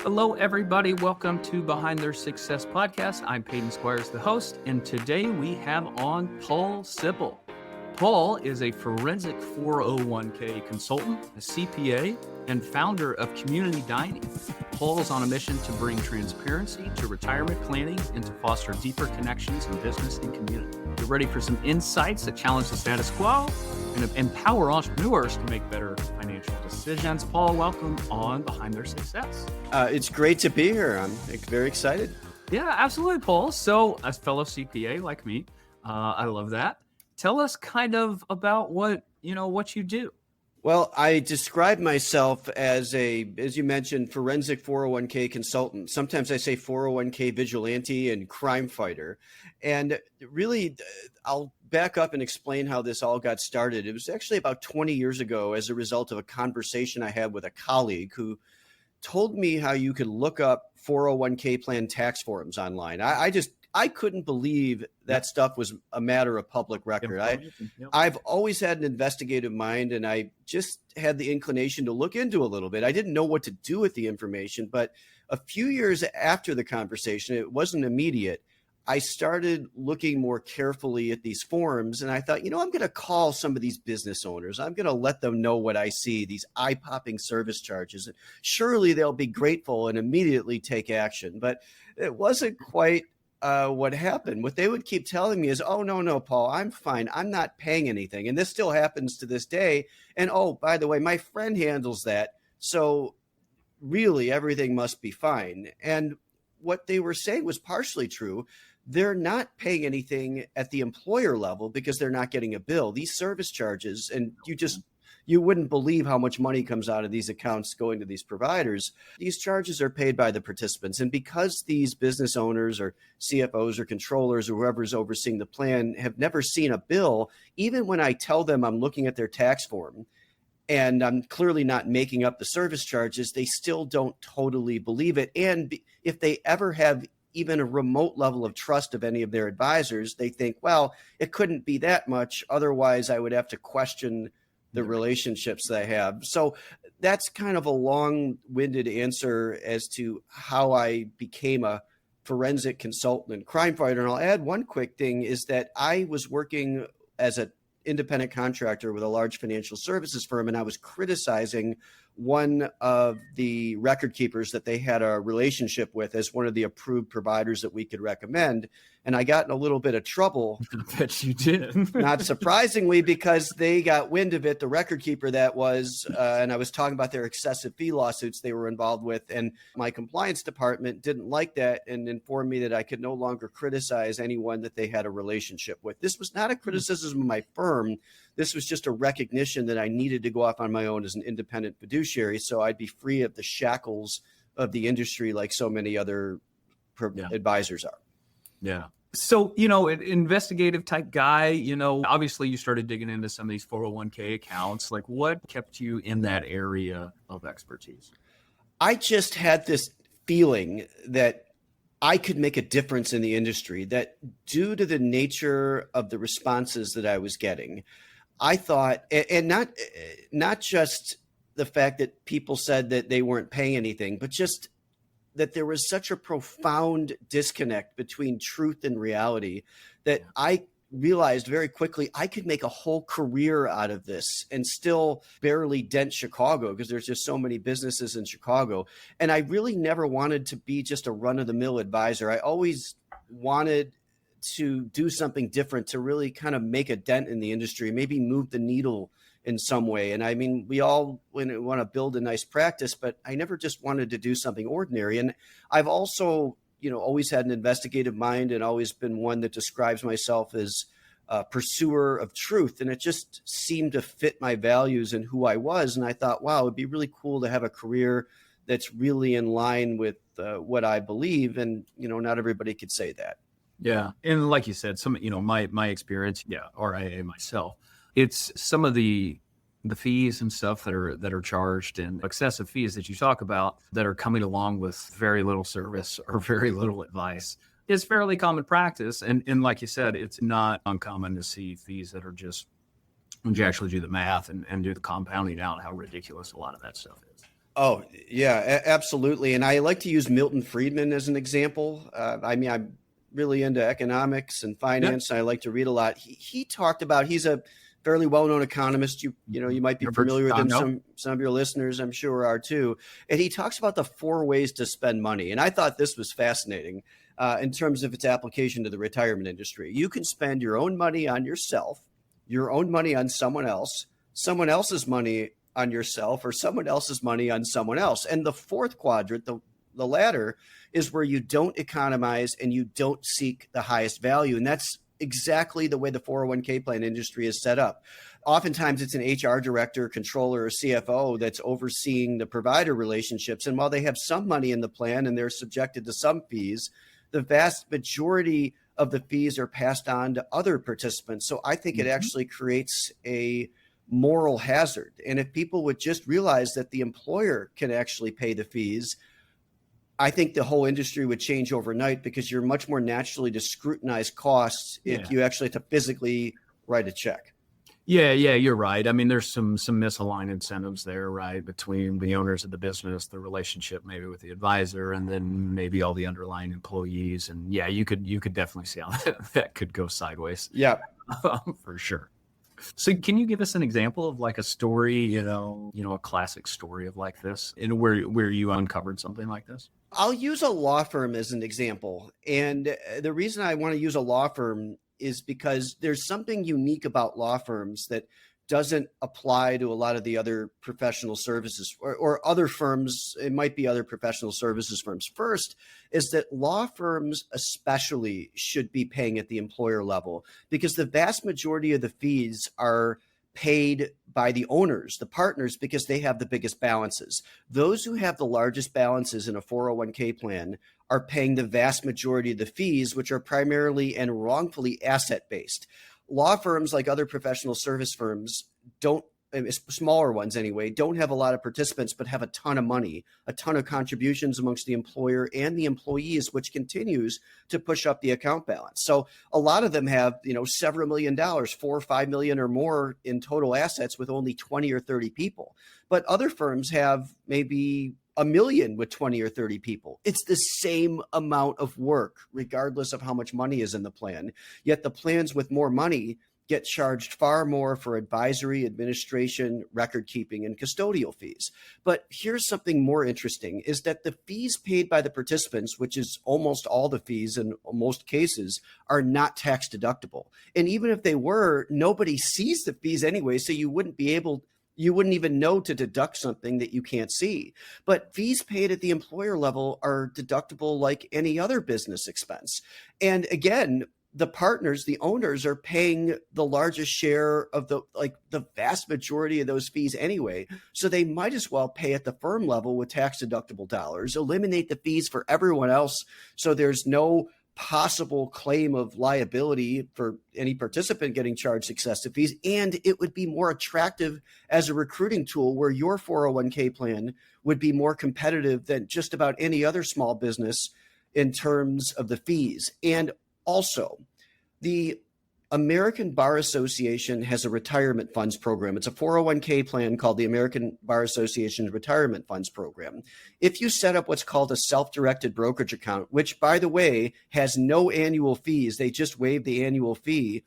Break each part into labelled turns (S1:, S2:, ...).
S1: Hello, everybody. Welcome to Behind Their Success podcast. I'm Peyton Squires, the host, and today we have on Paul Sippil. Paul is a forensic 401k consultant, a CPA, and founder of Community Dining. Paul is on a mission to bring transparency to retirement planning and to foster deeper connections in business and community. You're ready for some insights that challenge the status quo and empower entrepreneurs to make better financial decisions. Paul, welcome on Behind Their Success.
S2: It's great to be here. I'm very excited.
S1: Yeah, absolutely, Paul. So, as fellow CPA like me, I love that. Tell us kind of about what you do.
S2: Well, I describe myself as as you mentioned, forensic 401k consultant. Sometimes I say 401k vigilante and crime fighter. And really, I'll back up and explain how this all got started. It was actually about 20 years ago as a result of a conversation I had with a colleague who told me how you could look up 401k plan tax forms online. I couldn't believe that stuff was a matter of public record. I've always had an investigative mind, and I just had the inclination to look into a little bit. I didn't know what to do with the information, but a few years after the conversation, it wasn't immediate. I started looking more carefully at these forms, and I thought, I'm going to call some of these business owners. I'm going to let them know what I see, these eye-popping service charges. Surely they'll be grateful and immediately take action. But it wasn't quite what happened. What they would keep telling me is, oh, no, Paul, I'm fine. I'm not paying anything. And this still happens to this day. And oh, by the way, my friend handles that. So really everything must be fine. And what they were saying was partially true. They're not paying anything at the employer level because they're not getting a bill. These service charges, and you wouldn't believe how much money comes out of these accounts going to these providers. These charges are paid by the participants. And because these business owners or CFOs or controllers or whoever's overseeing the plan have never seen a bill, even when I tell them I'm looking at their tax form and I'm clearly not making up the service charges, they still don't totally believe it. And if they ever have even a remote level of trust of any of their advisors, they think, well, it couldn't be that much. Otherwise, I would have to question the relationships they have. So that's kind of a long-winded answer as to how I became a forensic consultant and crime fighter. And I'll add one quick thing is that I was working as an independent contractor with a large financial services firm, and I was criticizing one of the record keepers that they had a relationship with as one of the approved providers that we could recommend. And I got in a little bit of trouble.
S1: I bet you did.
S2: Not surprisingly, because they got wind of it, the record keeper that was, and I was talking about their excessive fee lawsuits they were involved with. And my compliance department didn't like that and informed me that I could no longer criticize anyone that they had a relationship with. This was not a criticism of my firm. This was just a recognition that I needed to go off on my own as an independent fiduciary so I'd be free of the shackles of the industry like so many other advisors are.
S1: Yeah. So, an investigative type guy, obviously you started digging into some of these 401k accounts. Like, what kept you in that area of expertise?
S2: I just had this feeling that I could make a difference in the industry, that due to the nature of the responses that I was getting, I thought, and not just the fact that people said that they weren't paying anything, but just that there was such a profound disconnect between truth and reality that I realized very quickly I could make a whole career out of this and still barely dent Chicago because there's just so many businesses in Chicago. And I really never wanted to be just a run-of-the-mill advisor. I always wanted to do something different, to really kind of make a dent in the industry, maybe move the needle in some way. And I mean, we all want to build a nice practice, but I never just wanted to do something ordinary. And I've also, always had an investigative mind and always been one that describes myself as a pursuer of truth. And it just seemed to fit my values and who I was. And I thought, wow, it'd be really cool to have a career that's really in line with what I believe. And, not everybody could say that.
S1: Yeah. And like you said, my experience, RIA myself, it's some of the fees and stuff that are charged and excessive fees that you talk about that are coming along with very little service or very little advice is fairly common practice. And like you said, it's not uncommon to see fees that are just, when you actually do the math and do the compounding out, how ridiculous a lot of that stuff is.
S2: Oh, yeah, absolutely. And I like to use Milton Friedman as an example. I'm really into economics and
S1: Yeah.
S2: finance, and I like to read a lot. He talked about, he's a fairly well-known economist. You might be
S1: Herbert
S2: familiar with him.
S1: Chicago.
S2: Some of your listeners, I'm sure, are too. And he talks about the 4 ways to spend money. And I thought this was fascinating in terms of its application to the retirement industry. You can spend your own money on yourself, your own money on someone else's money on yourself, or someone else's money on someone else. And the fourth quadrant, the latter, is where you don't economize and you don't seek the highest value. And that's exactly the way the 401k plan industry is set up. Oftentimes it's an HR director, controller, or CFO that's overseeing the provider relationships. And while they have some money in the plan and they're subjected to some fees, the vast majority of the fees are passed on to other participants. So I think it actually creates a moral hazard. And if people would just realize that the employer can actually pay the fees, I think the whole industry would change overnight, because you're much more naturally to scrutinize costs if you actually have to physically write a check.
S1: Yeah, you're right. I mean, there's some misaligned incentives there, right, between the owners of the business, the relationship maybe with the advisor, and then maybe all the underlying employees. And yeah, you could definitely see how that could go sideways.
S2: Yeah,
S1: for sure. So can you give us an example of like a story, a classic story of like this, and where you uncovered something like this?
S2: I'll use a law firm as an example. And the reason I want to use a law firm is because there's something unique about law firms that doesn't apply to a lot of the other professional services or other firms. It might be other professional services firms. First is that law firms especially should be paying at the employer level, because the vast majority of the fees are paid by the owners, the partners, because they have the biggest balances. Those who have the largest balances in a 401k plan are paying the vast majority of the fees, which are primarily and wrongfully asset-based. Law firms, like other professional service firms, don't, smaller ones anyway, don't have a lot of participants, but have a ton of money, a ton of contributions amongst the employer and the employees, which continues to push up the account balance. So a lot of them have, several $1 million, 4 or 5 million or more in total assets with only 20 or 30 people. But other firms have maybe $1 million with 20 or 30 people. It's the same amount of work, regardless of how much money is in the plan. Yet the plans with more money get charged far more for advisory, administration, record keeping, and custodial fees. But here's something more interesting, is that the fees paid by the participants, which is almost all the fees in most cases, are not tax deductible. And even if they were, nobody sees the fees anyway, so you wouldn't even know to deduct something that you can't see. But fees paid at the employer level are deductible like any other business expense. And again, the partners, the owners, are paying the largest share of the vast majority of those fees anyway. So they might as well pay at the firm level with tax deductible dollars, eliminate the fees for everyone else, so there's no possible claim of liability for any participant getting charged excessive fees. And it would be more attractive as a recruiting tool, where your 401k plan would be more competitive than just about any other small business in terms of the fees. And also, the American Bar Association has a retirement funds program. It's a 401k plan called the American Bar Association's Retirement Funds Program. If you set up what's called a self-directed brokerage account, which, by the way, has no annual fees, they just waive the annual fee,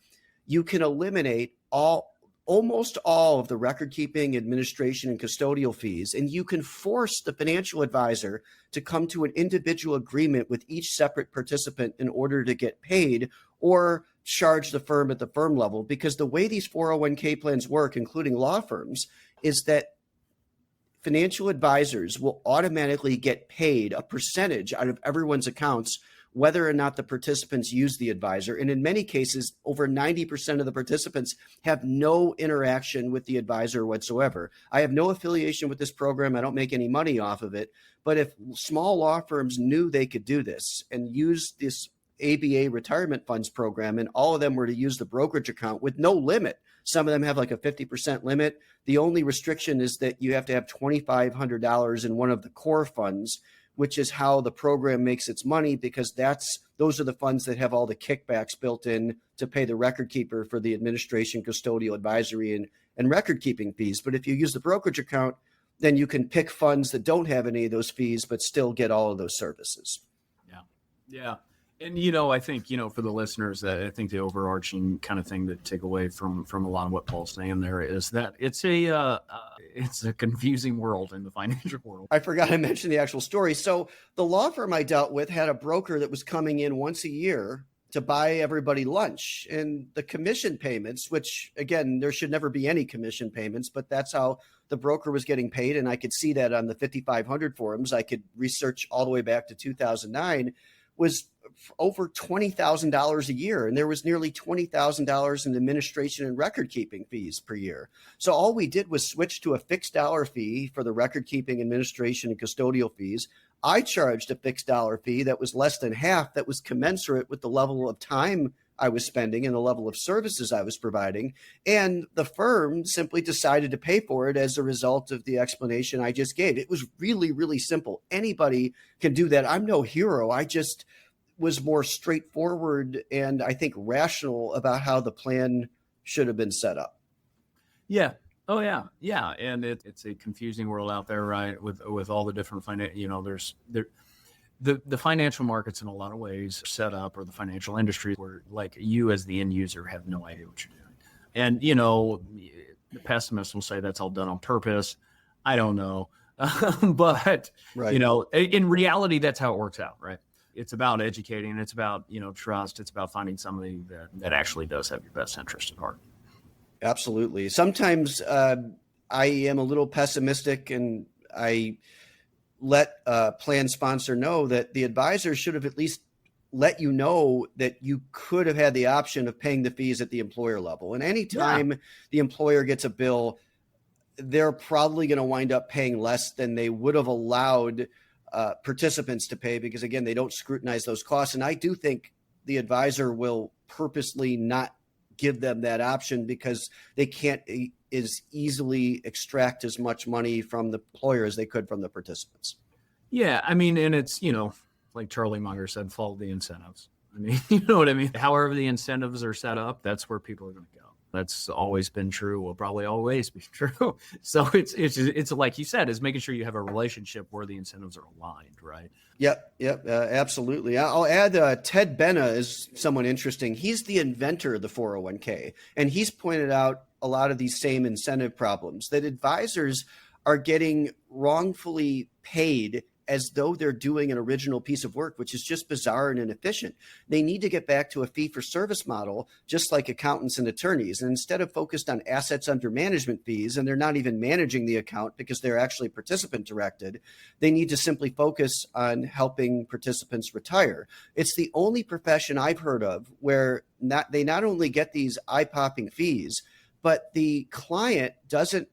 S2: you can eliminate almost all of the record keeping, administration, and custodial fees. And you can force the financial advisor to come to an individual agreement with each separate participant in order to get paid, or charge the firm at the firm level. Because the way these 401k plans work, including law firms, is that financial advisors will automatically get paid a percentage out of everyone's accounts, whether or not the participants use the advisor. And in many cases, over 90% of the participants have no interaction with the advisor whatsoever. I have no affiliation with this program. I don't make any money off of it. But if small law firms knew they could do this and use this ABA retirement funds program, and all of them were to use the brokerage account with no limit. Some of them have like a 50% limit. The only restriction is that you have to have $2,500 in one of the core funds, which is how the program makes its money, because those are the funds that have all the kickbacks built in to pay the record keeper for the administration, custodial, advisory, and record keeping fees. But if you use the brokerage account, then you can pick funds that don't have any of those fees, but still get all of those services.
S1: Yeah. Yeah. And, I think, for the listeners, I think the overarching kind of thing to take away from a lot of what Paul's saying there is that it's a confusing world in the financial world.
S2: I forgot to mention the actual story. So the law firm I dealt with had a broker that was coming in once a year to buy everybody lunch, and the commission payments, which again, there should never be any commission payments, but that's how the broker was getting paid. And I could see that on the 5,500 forums. I could research all the way back to 2009, was over $20,000 a year. And there was nearly $20,000 in administration and record keeping fees per year. So all we did was switch to a fixed dollar fee for the record keeping, administration, and custodial fees. I charged a fixed dollar fee that was less than half, that was commensurate with the level of time I was spending and the level of services I was providing. And the firm simply decided to pay for it as a result of the explanation I just gave. It was really, really simple. Anybody can do that. I'm no hero. I just was more straightforward and I think rational about how the plan should have been set up.
S1: Yeah. Oh yeah. Yeah. And it's a confusing world out there, right? With all the different the financial markets in a lot of ways are set up, or the financial industry, where like you as the end user have no idea what you're doing. And, the pessimist will say that's all done on purpose. I don't know. But,
S2: right.
S1: In reality, that's how it works out, right? It's about educating. It's about, trust. It's about finding somebody that actually does have your best interest at heart.
S2: Absolutely. Sometimes I am a little pessimistic, and I let a plan sponsor know that the advisor should have at least let you know that you could have had the option of paying the fees at the employer level. And anytime the employer gets a bill, they're probably going to wind up paying less than they would have allowed participants to pay, because again, they don't scrutinize those costs. And I do think the advisor will purposely not give them that option because they can't as easily extract as much money from the employer as they could from the participants.
S1: Yeah. I mean, and it's, like Charlie Munger said, follow the incentives. I mean, you know what I mean? However the incentives are set up, that's where people are going to go. That's always been true. Will probably always be true. So it's like you said, is making sure you have a relationship where the incentives are aligned, right?
S2: Yep, absolutely. I'll add Ted Benna is someone interesting. He's the inventor of the 401k, and he's pointed out a lot of these same incentive problems, that advisors are getting wrongfully paid as though they're doing an original piece of work, which is just bizarre and inefficient. They need to get back to a fee-for-service model, just like accountants and attorneys. And instead of focused on assets under management fees, and they're not even managing the account because they're actually participant-directed, they need to simply focus on helping participants retire. It's the only profession I've heard of where they not only get these eye-popping fees, but the client doesn't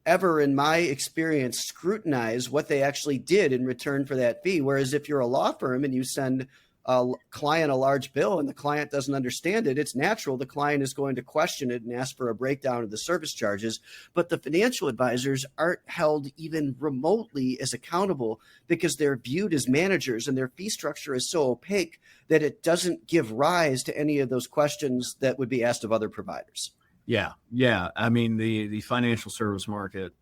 S2: ever, in my experience, scrutinize what they actually did in return for that fee. Whereas if you're a law firm and you send a client a large bill and the client doesn't understand it, it's natural the client is going to question it and ask for a breakdown of the service charges. But the financial advisors aren't held even remotely as accountable because they're viewed as managers, and their fee structure is so opaque that it doesn't give rise to any of those questions that would be asked of other providers.
S1: Yeah. I mean, the financial service market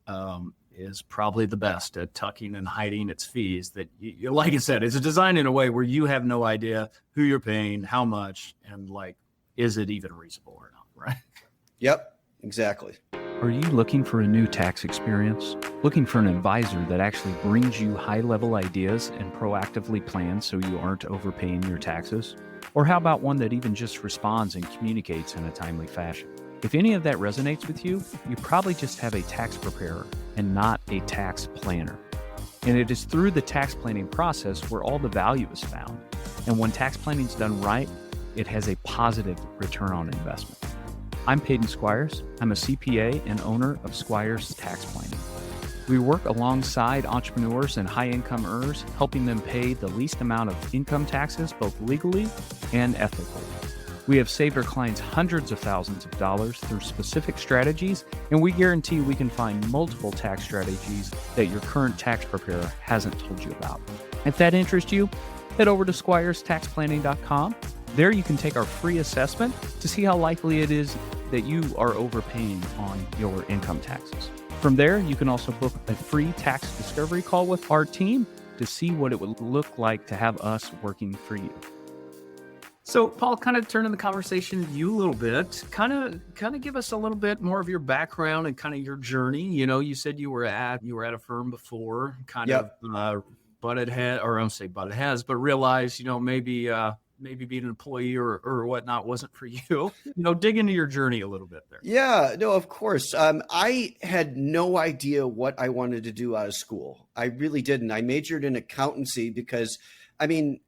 S1: is probably the best at tucking and hiding its fees. That, like I said, it's designed in a way where you have no idea who you're paying, how much, and like, is it even reasonable or not, right?
S2: Yep, exactly.
S3: Are you looking for a new tax experience? Looking for an advisor that actually brings you high-level ideas and proactively plans so you aren't overpaying your taxes? Or how about one that even just responds and communicates in a timely fashion? If any of that resonates with you, you probably just have a tax preparer and not a tax planner. And it is through the tax planning process where all the value is found. And when tax planning is done right, it has a positive return on investment. I'm Peyton Squires. I'm a CPA and owner of Squires Tax Planning. We work alongside entrepreneurs and high-income earners, helping them pay the least amount of income taxes, both legally and ethically. We have saved our clients hundreds of thousands of dollars through specific strategies, and we guarantee we can find multiple tax strategies that your current tax preparer hasn't told you about. If that interests you, head over to squirestaxplanning.com. There you can take our free assessment to see how likely it is that you are overpaying on your income taxes. From there, you can also book a free tax discovery call with our team to see what it would look like to have us working for you.
S1: So, Paul, kind of turning the conversation to you a little bit, kind of give us a little bit more of your background and kind of your journey. You said you were at a firm before, kind
S2: Yep.
S1: of butted head, or I don't say butted heads, but realized, maybe being an employee or whatnot wasn't for you. Dig into your journey a little bit there.
S2: Yeah, no, of course. I had no idea what I wanted to do out of school. I really didn't. I majored in accountancy because, I mean,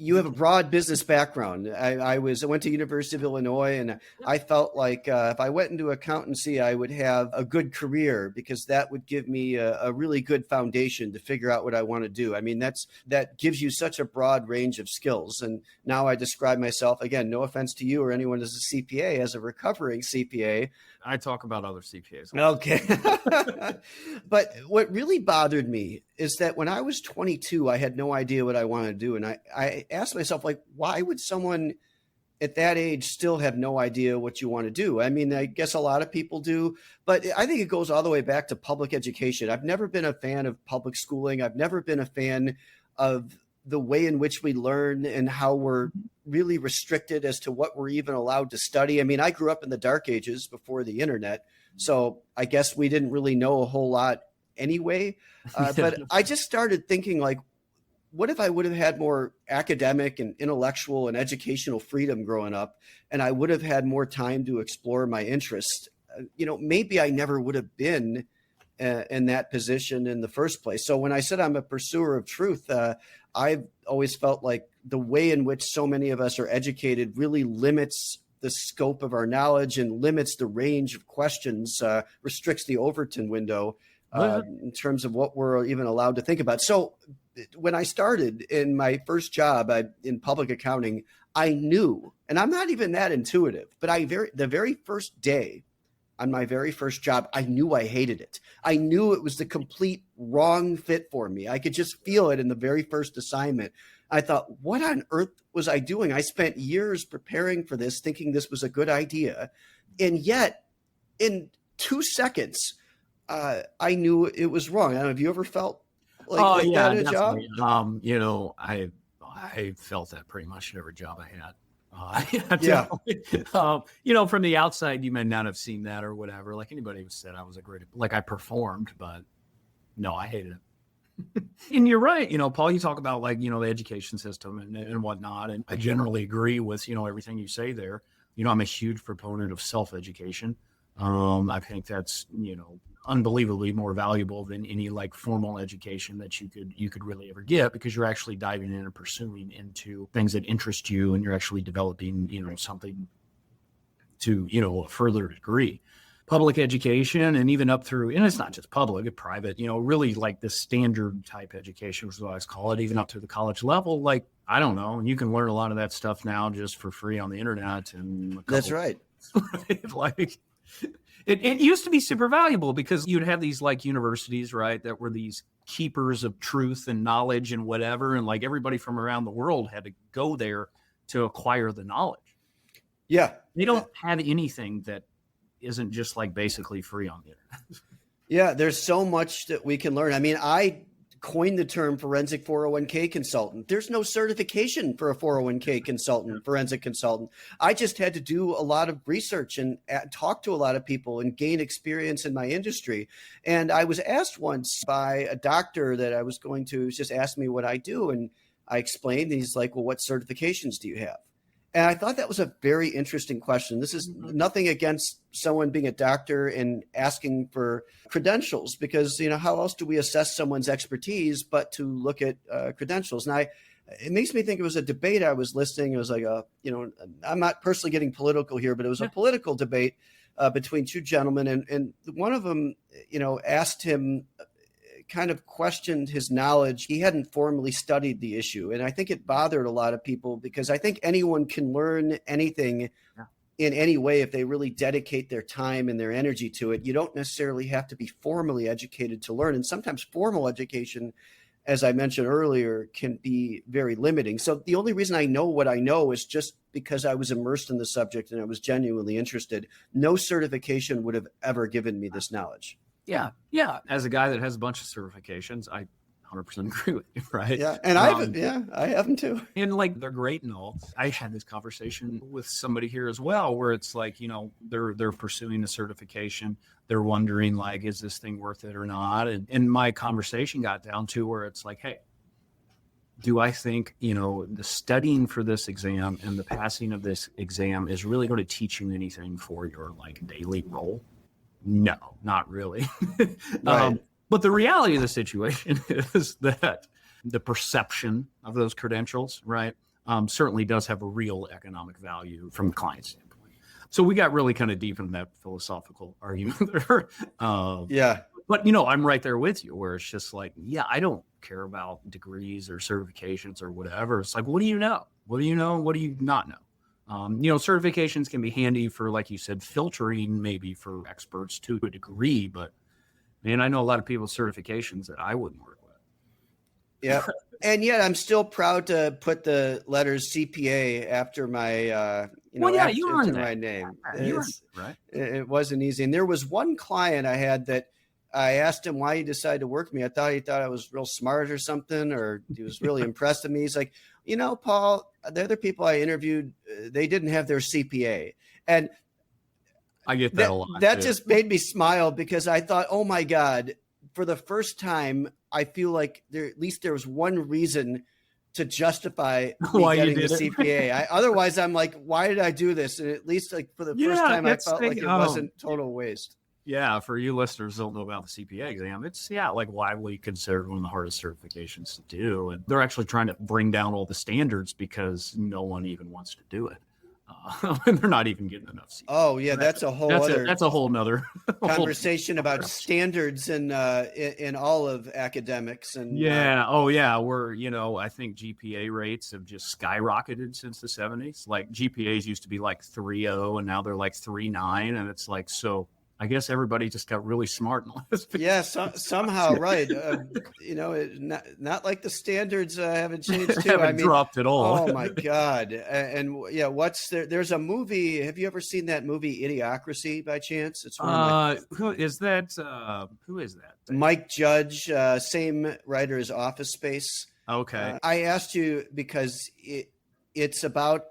S2: you have a broad business background. I went to University of Illinois, and I felt like if I went into accountancy, I would have a good career because that would give me a really good foundation to figure out what I want to do. I mean, that gives you such a broad range of skills. And now I describe myself, again, no offense to you or anyone as a CPA, as a recovering CPA.
S1: I talk about other CPAs.
S2: Okay. But what really bothered me is that when I was 22, I had no idea what I wanted to do. And I asked myself, like, why would someone at that age still have no idea what you want to do? I mean, I guess a lot of people do, but I think it goes all the way back to public education. I've never been a fan of public schooling. I've never been a fan of the way in which we learn and how we're really restricted as to what we're even allowed to study. I mean, I grew up in the dark ages before the internet, so I guess we didn't really know a whole lot anyway. But I just started thinking, like, what if I would have had more academic and intellectual and educational freedom growing up, and I would have had more time to explore my interests? Maybe I never would have been in that position in the first place. So when I said I'm a pursuer of truth, I've always felt like the way in which so many of us are educated really limits the scope of our knowledge and limits the range of questions, restricts the Overton window in terms of what we're even allowed to think about. So when I started in my first job in public accounting, I knew, and I'm not even that intuitive, but the very first day on my very first job, I knew I hated it. I knew it was the complete wrong fit for me. I could just feel it in the very first assignment. I thought, what on earth was I doing? I spent years preparing for this, thinking this was a good idea. And yet, in 2 seconds, I knew it was wrong. I don't know, have you ever felt like that in a job?
S1: I felt that pretty much in every job I had.
S2: Yeah.
S1: From the outside, you may not have seen that or whatever. Like anybody who said I was I performed, but no, I hated it. And you're right. Paul, you talk about the education system and whatnot. And I generally agree with, everything you say there. I'm a huge proponent of self-education. I think that's, unbelievably more valuable than any formal education that you could really ever get, because you're actually diving in and pursuing into things that interest you, and you're actually developing, something to, a further degree. Public education, and even up through, and it's not just public, it's private, really the standard type education, which is what I call it, even up to the college level. I don't know. And you can learn a lot of that stuff now just for free on the internet. And
S2: That's right.
S1: It used to be super valuable because you'd have these universities, right, that were these keepers of truth and knowledge and whatever. And everybody from around the world had to go there to acquire the knowledge.
S2: Yeah.
S1: They don't have anything that isn't just basically free on the internet.
S2: Yeah. There's so much that we can learn. I mean, I coined the term forensic 401k consultant. There's no certification for a 401k consultant, forensic consultant. I just had to do a lot of research and talk to a lot of people and gain experience in my industry. And I was asked once by a doctor that I was going to just ask me what I do. And I explained, and he's like, well, what certifications do you have? And I thought that was a very interesting question. This is nothing against someone being a doctor and asking for credentials, because, how else do we assess someone's expertise but to look at credentials? And it makes me think it was a debate I was listening. It was I'm not personally getting political here, but it was a political debate between two gentlemen. And one of them, asked him, kind of questioned his knowledge. He hadn't formally studied the issue. And I think it bothered a lot of people, because I think anyone can learn anything in any way if they really dedicate their time and their energy to it. You don't necessarily have to be formally educated to learn. And sometimes formal education as I mentioned earlier, can be very limiting. So the only reason I know what I know is just because I was immersed in the subject and I was genuinely interested. No certification would have ever given me this knowledge.
S1: Yeah. Yeah. As a guy that has a bunch of certifications, I 100% agree with you, right?
S2: Yeah. And I have them too.
S1: And like, they're great and all. I had this conversation with somebody here as well, where it's like, they're pursuing a certification. They're wondering like, is this thing worth it or not? And my conversation got down to where it's like, hey, do I think, the studying for this exam and the passing of this exam is really going to teach you anything for your like daily role? No, not really.
S2: Right.
S1: But the reality of the situation is that the perception of those credentials, right, certainly does have a real economic value from the client standpoint. So we got really kind of deep in that philosophical argument there.
S2: Yeah.
S1: But, I'm right there with you where it's just like, yeah, I don't care about degrees or certifications or whatever. It's like, what do you know? What do you know? What do you not know? Certifications can be handy for, like you said, filtering maybe for experts to a degree, but man, I know a lot of people's certifications that I wouldn't work with.
S2: Yeah. And yet I'm still proud to put the letters CPA after my,
S1: you earned
S2: my
S1: that.
S2: name.
S1: You earned it, right?
S2: It wasn't easy. And there was one client I had that I asked him why he decided to work with me. I thought he thought I was real smart or something, or he was really impressed with me. He's like, Paul, the other people I interviewed, they didn't have their CPA. And
S1: I get that a lot.
S2: That just made me smile because I thought, oh my God, for the first time, I feel like there was one reason to justify me getting the CPA. Otherwise, I'm like, why did I do this? And at least like for the first time, I felt like it wasn't total waste.
S1: Yeah, for you listeners who don't know about the CPA exam, it's like widely considered one of the hardest certifications to do. And they're actually trying to bring down all the standards because no one even wants to do it. And they're not even getting enough CPA.
S2: Oh yeah, that's a whole
S1: nother
S2: conversation about standards in all of academics. And
S1: we're I think GPA rates have just skyrocketed since the 70s. Like GPAs used to be like 3.0 and now they're like 3.9, and it's like, so I guess everybody just got really smart in the last 50
S2: years. Somehow, right. Not like the standards haven't changed too.
S1: haven't dropped at all.
S2: Oh my God. And yeah, there's a movie. Have you ever seen that movie Idiocracy by chance? It's
S1: who is that?
S2: Mike Judge, same writer as Office Space.
S1: Okay.
S2: I asked you because it's about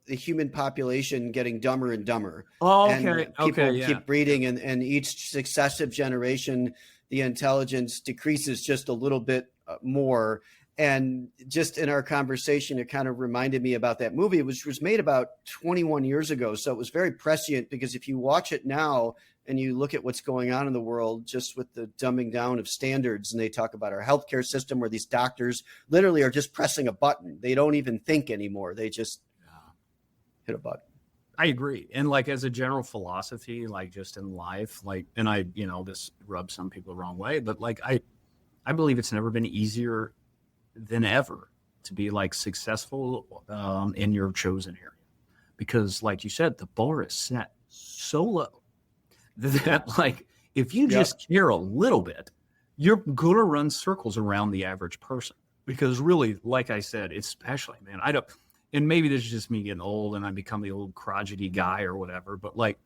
S2: the human population getting dumber and dumber.
S1: Oh,
S2: okay. And people keep breeding, and each successive generation, the intelligence decreases just a little bit more. And just in our conversation, it kind of reminded me about that movie, which was made about 21 years ago. So it was very prescient, because if you watch it now and you look at what's going on in the world, just with the dumbing down of standards, and they talk about our healthcare system where these doctors literally are just pressing a button. They don't even think anymore. They just hit a button.
S1: I agree. And like, as a general philosophy, like just in life, like, and I, this rubs some people the wrong way, but like, I believe it's never been easier than ever to be like successful in your chosen area, because like you said, the bar is set so low that like, if you just care a little bit, you're going to run circles around the average person, because really, like I said, especially, man, and maybe this is just me getting old and I become the old crotchety guy or whatever, but like,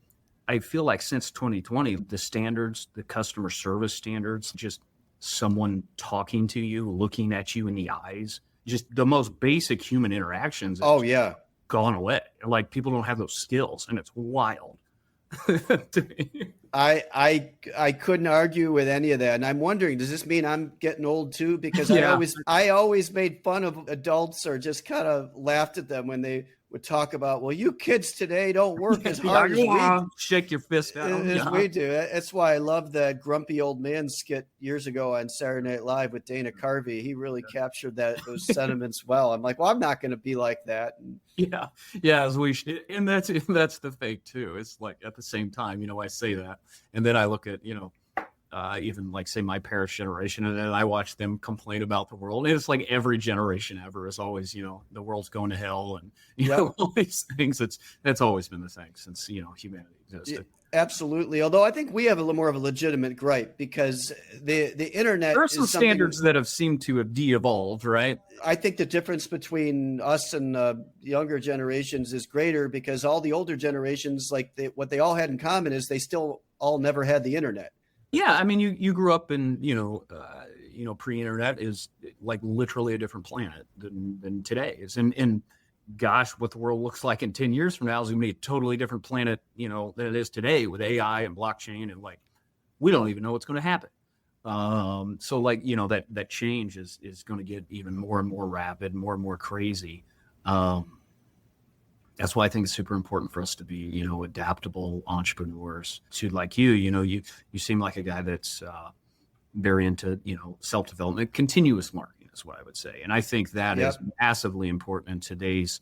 S1: I feel like since 2020, the standards, the customer service standards, just someone talking to you, looking at you in the eyes, just the most basic human interactions. Gone away. Like, people don't have those skills, and it's wild.
S2: I couldn't argue with any of that. And I'm wondering, does this mean I'm getting old too? Because I always made fun of adults, or just kind of laughed at them when they would talk about, well, you kids today don't work as hard as we
S1: shake your fist out
S2: as we do. That's why I love that grumpy old man skit years ago on Saturday Night Live with Dana Carvey. He really captured those sentiments well. I'm like, well, I'm not going to be like that.
S1: As we should. And that's the thing too. It's like, at the same time, I say that, and then I look at, even like, say, my parents' generation, and then I watch them complain about the world. And it's like every generation ever is always, the world's going to hell, and all these things. That's always been the thing since humanity existed.
S2: Absolutely. Although I think we have a little more of a legitimate gripe because the internet
S1: There are some
S2: is something.
S1: standards that have seemed to have de-evolved, right?
S2: I think the difference between us and younger generations is greater because all the older generations, what they all had in common is they still all never had the internet.
S1: Yeah, I mean, you grew up in pre-internet is like literally a different planet than today is, and gosh, what the world looks like in 10 years from now is going to be a totally different planet, than it is today with AI and blockchain. And we don't even know what's going to happen. So that change is going to get even more and more rapid, more and more crazy. That's why I think it's super important for us to be, adaptable entrepreneurs to like you seem like a guy that's very into, self-development, continuous marketing is what I would say. And I think that is massively important in today's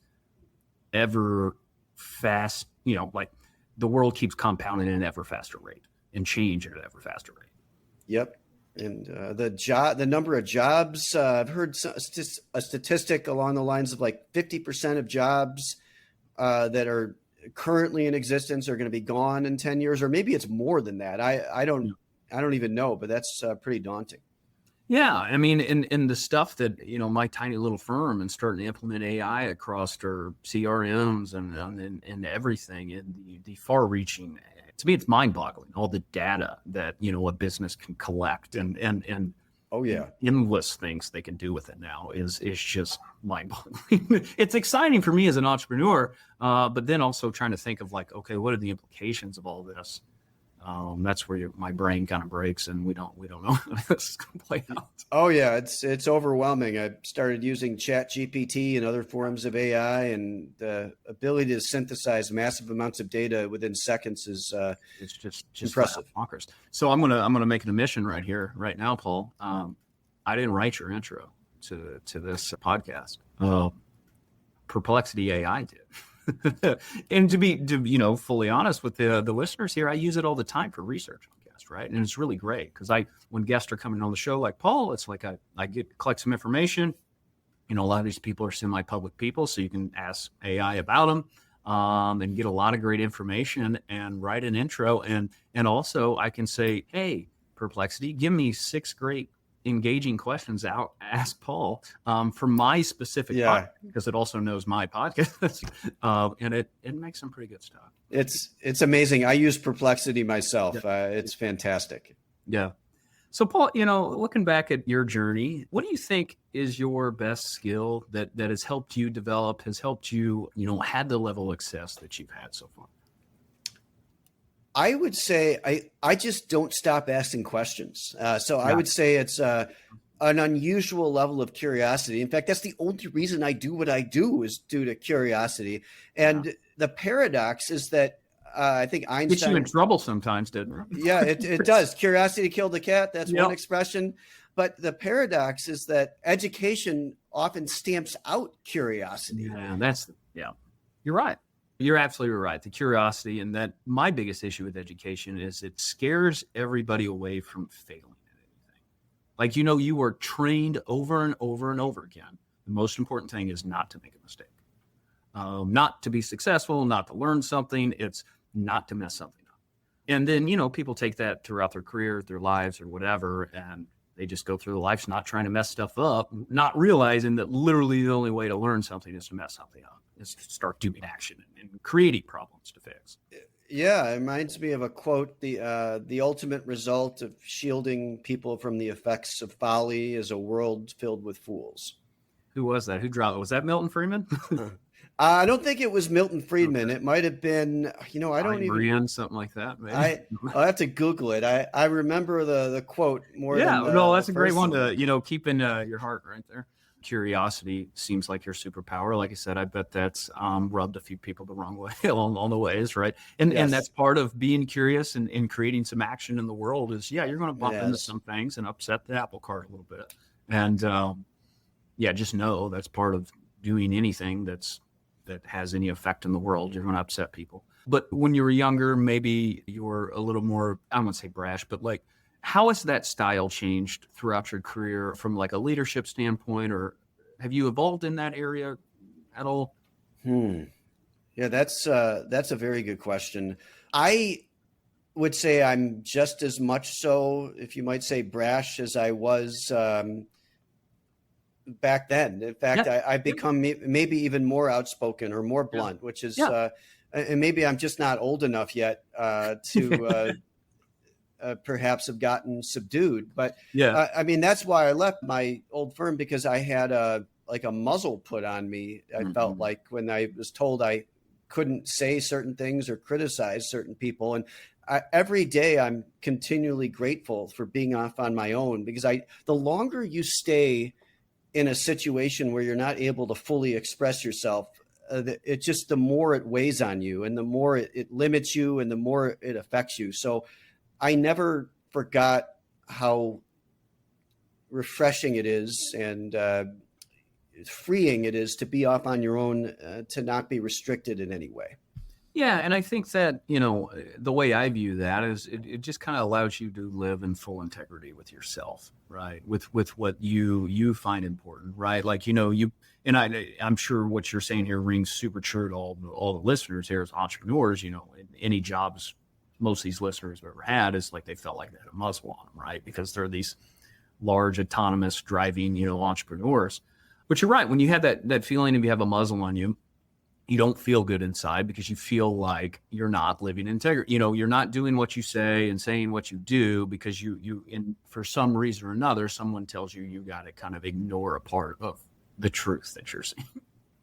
S1: ever fast, the world keeps compounding at an ever faster rate and change at an ever faster rate.
S2: Yep. And the number of jobs, I've heard a statistic along the lines of 50% of jobs that are currently in existence are going to be gone in 10 years, or maybe it's more than that. I don't even know, but that's pretty daunting.
S1: Yeah, I mean, in the stuff that my tiny little firm and starting to implement AI across our CRMs and everything, and the far-reaching. To me, it's mind-boggling all the data that a business can collect and
S2: oh yeah,
S1: endless things they can do with it now is just mind-boggling. It's exciting for me as an entrepreneur, but then also trying to think of okay, what are the implications of all this? That's where my brain kind of breaks, and we don't know how this is going to play out.
S2: Oh yeah, it's overwhelming. I started using ChatGPT and other forms of AI, and the ability to synthesize massive amounts of data within seconds is
S1: it's just
S2: impressive.
S1: Bonkers. So I'm gonna make an admission right now, Paul. I didn't write your intro to this podcast. Perplexity AI did. And to be fully honest with the listeners here, I use it all the time for research on guests, right? And it's really great because when guests are coming on the show like Paul, it's like I collect some information. A lot of these people are semi-public people, so you can ask AI about them and get a lot of great information and write an intro. And also I can say, hey, Perplexity, give me 6 great engaging questions ask Paul for my specific podcast, because it also knows my podcast and it makes some pretty good stuff.
S2: It's amazing. I use Perplexity myself. It's fantastic.
S1: Yeah. So Paul, looking back at your journey, what do you think is your best skill that has helped you develop, has helped you, had the level of success that you've had so far?
S2: I would say I just don't stop asking questions. I would say it's an unusual level of curiosity. In fact, that's the only reason I do what I do is due to curiosity. And the paradox is that I think Einstein
S1: gets you in trouble sometimes, didn't it?
S2: Yeah, it does. Curiosity killed the cat. That's one expression. But the paradox is that education often stamps out curiosity.
S1: Yeah, you're right. You're absolutely right. The curiosity, and that my biggest issue with education is it scares everybody away from failing at anything. You are trained over and over and over again. The most important thing is not to make a mistake, not to be successful, not to learn something. It's not to mess something up. And then, people take that throughout their career, their lives or whatever, and they just go through the life not trying to mess stuff up, not realizing that literally the only way to learn something is to mess something up. Is to start doing action and creating problems to fix.
S2: Yeah, it reminds me of a quote: the ultimate result of shielding people from the effects of folly is a world filled with fools.
S1: Who was that? Who dropped it? Was that Milton Friedman?
S2: I don't think it was Milton Friedman. Okay. It might have been, I don't even.
S1: Brian, something like that. Maybe.
S2: I'll have to Google it. I remember the quote more.
S1: Yeah, no, that's a great one to keep in your heart right there. Curiosity seems like your superpower. Like I said, I bet that's rubbed a few people the wrong way along the ways, right? And that's part of being curious and creating some action in the world is, you're going to bump into some things and upset the apple cart a little bit. And just know that's part of doing anything that has any effect in the world. You're going to upset people. But when you were younger, maybe you were a little more, I don't want to say brash, but how has that style changed throughout your career from a leadership standpoint, or have you evolved in that area at all?
S2: Yeah, that's a very good question. I would say I'm just as much so, if you might say, brash as I was back then. In fact,
S1: Yeah.
S2: I've become maybe even more outspoken or more blunt, which is,
S1: Yeah.
S2: and maybe I'm just not old enough yet to perhaps have gotten subdued. But
S1: Yeah.
S2: I mean, that's why I left my old firm, because I had like a muzzle put on me. I felt like when I was told I couldn't say certain things or criticize certain people. And every day I'm continually grateful for being off on my own, because the longer you stay in a situation where you're not able to fully express yourself, it just, the more it weighs on you and the more it limits you and the more it affects you. So I never forgot how refreshing it is and freeing it is to be off on your own, to not be restricted in any way.
S1: Yeah, and I think that, the way I view that is it just kind of allows you to live in full integrity with yourself, right? With what you find important, right? Like, I'm sure what you're saying here rings super true to all the listeners here as entrepreneurs. In any jobs most of these listeners have ever had is like they felt like they had a muzzle on them, right? Because they're these large autonomous driving, entrepreneurs. But you're right, when you have that feeling of you have a muzzle on you, you don't feel good inside because you feel like you're not living in integrity. You're not doing what you say and saying what you do because for some reason or another, someone tells you got to kind of ignore a part of the truth that you're saying.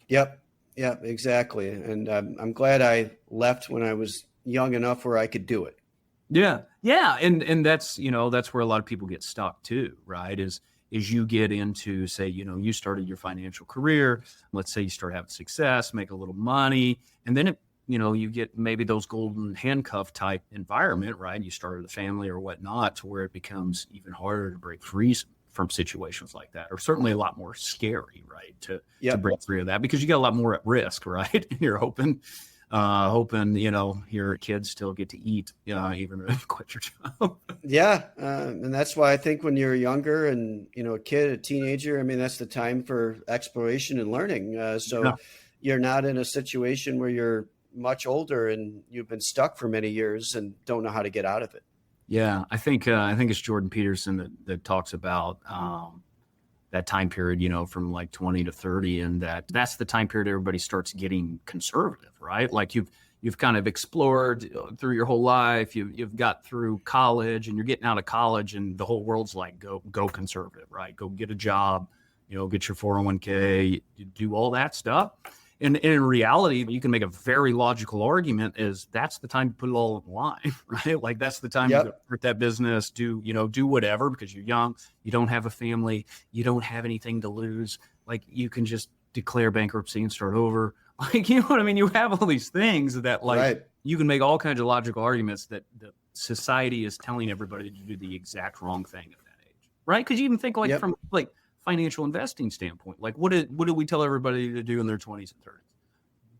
S2: Yep, exactly. And I'm glad I left when I was young enough where I could do it.
S1: Yeah, and that's that's where a lot of people get stuck too, right? Is you get into, say, you started your financial career, let's say you start having success, make a little money, and then you get maybe those golden handcuff type environment, right? You started a family or whatnot, to where it becomes even harder to break free from situations like that, or certainly a lot more scary, right? To break free of that, because you got a lot more at risk, right? And you're hoping your kids still get to eat, even if you quit your job.
S2: Yeah. And that's why I think when you're younger and, a kid, a teenager, I mean, that's the time for exploration and learning. You're not in a situation where you're much older and you've been stuck for many years and don't know how to get out of it.
S1: Yeah. I think it's Jordan Peterson that talks about, that time period, from like 20 to 30. And that's the time period everybody starts getting conservative, right? Like you've kind of explored through your whole life. You've got through college and you're getting out of college and the whole world's like, go conservative, right? Go get a job, get your 401k, do all that stuff. And in reality, you can make a very logical argument is that's the time to put it all in line, right? Like that's the time to start that business, do whatever, because you're young, you don't have a family, you don't have anything to lose. Like you can just declare bankruptcy and start over. Like, you know what I mean? You have all these things that you can make all kinds of logical arguments that society is telling everybody to do the exact wrong thing at that age, right? Because you even think from financial investing standpoint, like what do we tell everybody to do in their 20s and 30s?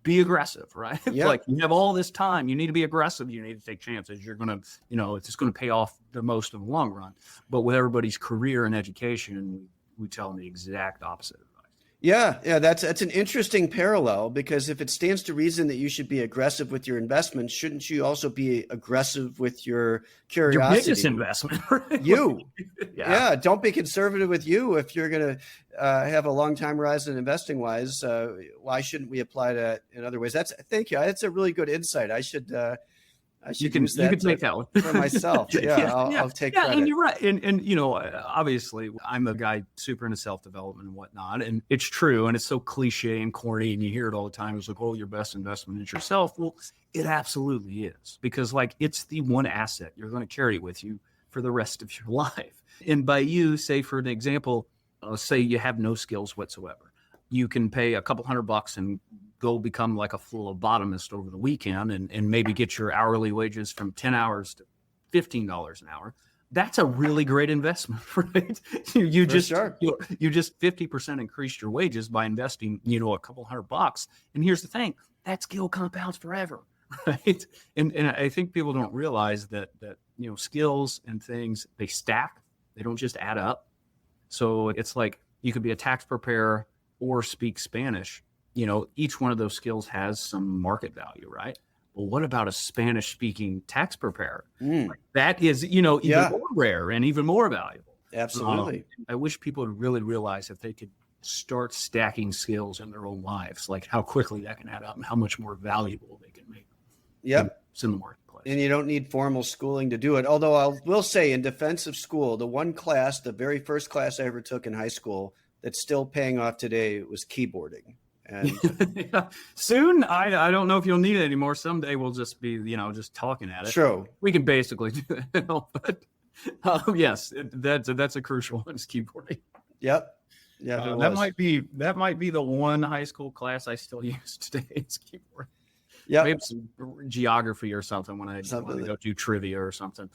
S1: Be aggressive, right?
S2: Yep.
S1: Like you have all this time, you need to be aggressive, you need to take chances. You're gonna, it's just gonna pay off the most in the long run. But with everybody's career and education, we tell them the exact opposite.
S2: Yeah, that's an interesting parallel, because if it stands to reason that you should be aggressive with your investments, shouldn't you also be aggressive with your curiosity?
S1: Your biggest investment, right?
S2: You. Yeah, don't be conservative with you if you're going to have a long time horizon investing wise. Why shouldn't we apply that in other ways? Thank you. That's a really good insight. I should
S1: you can take that one
S2: for myself. I'll take credit.
S1: And you're right. And obviously I'm a guy super into self-development and whatnot. And it's true. And it's so cliche and corny. And you hear it all the time. It's like, oh, your best investment is yourself. Well, it absolutely is, because it's the one asset you're going to carry with you for the rest of your life. And by you, say for an example, say you have no skills whatsoever. You can pay a couple $100 and go become like a phlebotomist over the weekend and maybe get your hourly wages from 10 hours to $15 an hour. That's a really great investment, right? You just 50% increased your wages by investing, a couple $100. And here's the thing, that skill compounds forever, right? And I think people don't realize that skills and things, they stack, they don't just add up. So it's like you could be a tax preparer or speak Spanish. Each one of those skills has some market value, right? Well, what about a Spanish speaking tax preparer?
S2: Mm,
S1: Like, that is, even
S2: Yeah.
S1: more rare and even more valuable.
S2: absolutely.
S1: I wish people would really realize if they could start stacking skills in their own lives, like how quickly that can add up and how much more valuable they can make
S2: Yep.
S1: in the marketplace.
S2: And you don't need formal schooling to do it. Although I will say, in defense of school, the one class, the very first class I ever took in high school that's still paying off today was keyboarding. And
S1: Yeah. Soon, I don't know if you'll need it anymore. Someday we'll just be, just talking at it.
S2: true.
S1: We can basically do it, but yes, that's a crucial one, is keyboarding.
S2: Yep. Yeah, there
S1: That
S2: was.
S1: might be the one high school class I still use today. Is keyboard.
S2: Yep.
S1: Maybe some geography or something when I want to go do trivia or something.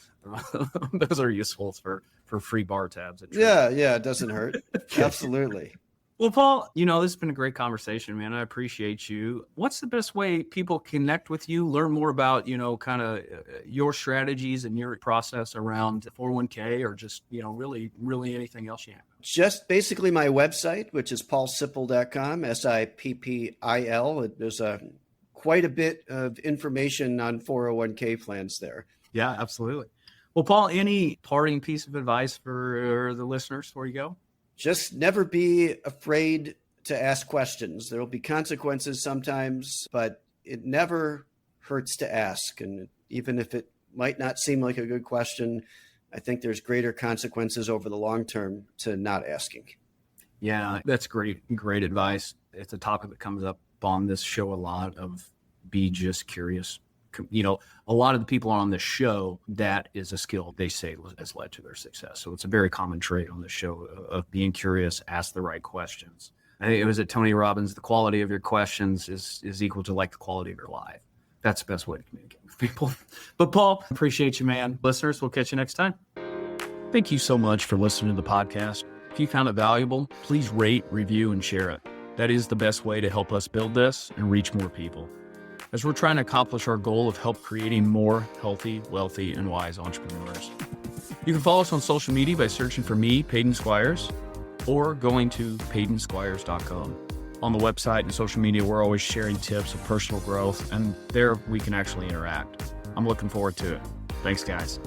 S1: Those are useful for free bar tabs. At trivia.
S2: Yeah, it doesn't hurt. Absolutely.
S1: Well, Paul, this has been a great conversation, man. I appreciate you. What's the best way people connect with you, learn more about, kind of your strategies and your process around 401k, or just, really, really anything else you have?
S2: Just basically my website, which is paulsippil.com, SIPPIL. There's quite a bit of information on 401k plans there.
S1: Yeah, absolutely. Well, Paul, any parting piece of advice for the listeners before you go?
S2: Just never be afraid to ask questions. There will be consequences sometimes, but it never hurts to ask. And even if it might not seem like a good question, I think there's greater consequences over the long term to not asking.
S1: Yeah, that's great advice. It's a topic that comes up on this show a lot, of be just curious. A lot of the people on this show, that is a skill they say has led to their success. So it's a very common trait on this show of being curious, ask the right questions. I think it was at Tony Robbins, the quality of your questions is equal to like the quality of your life. That's the best way to communicate with people. But Paul, appreciate you, man. Listeners, we'll catch you next time. Thank you so much for listening to the podcast. If you found it valuable, please rate, review, and share it. That is the best way to help us build this and reach more people, as we're trying to accomplish our goal of help creating more healthy, wealthy, and wise entrepreneurs. You can follow us on social media by searching for me, Peyton Squires, or going to PeytonSquires.com. On the website and social media, we're always sharing tips of personal growth, and there we can actually interact. I'm looking forward to it. Thanks, guys.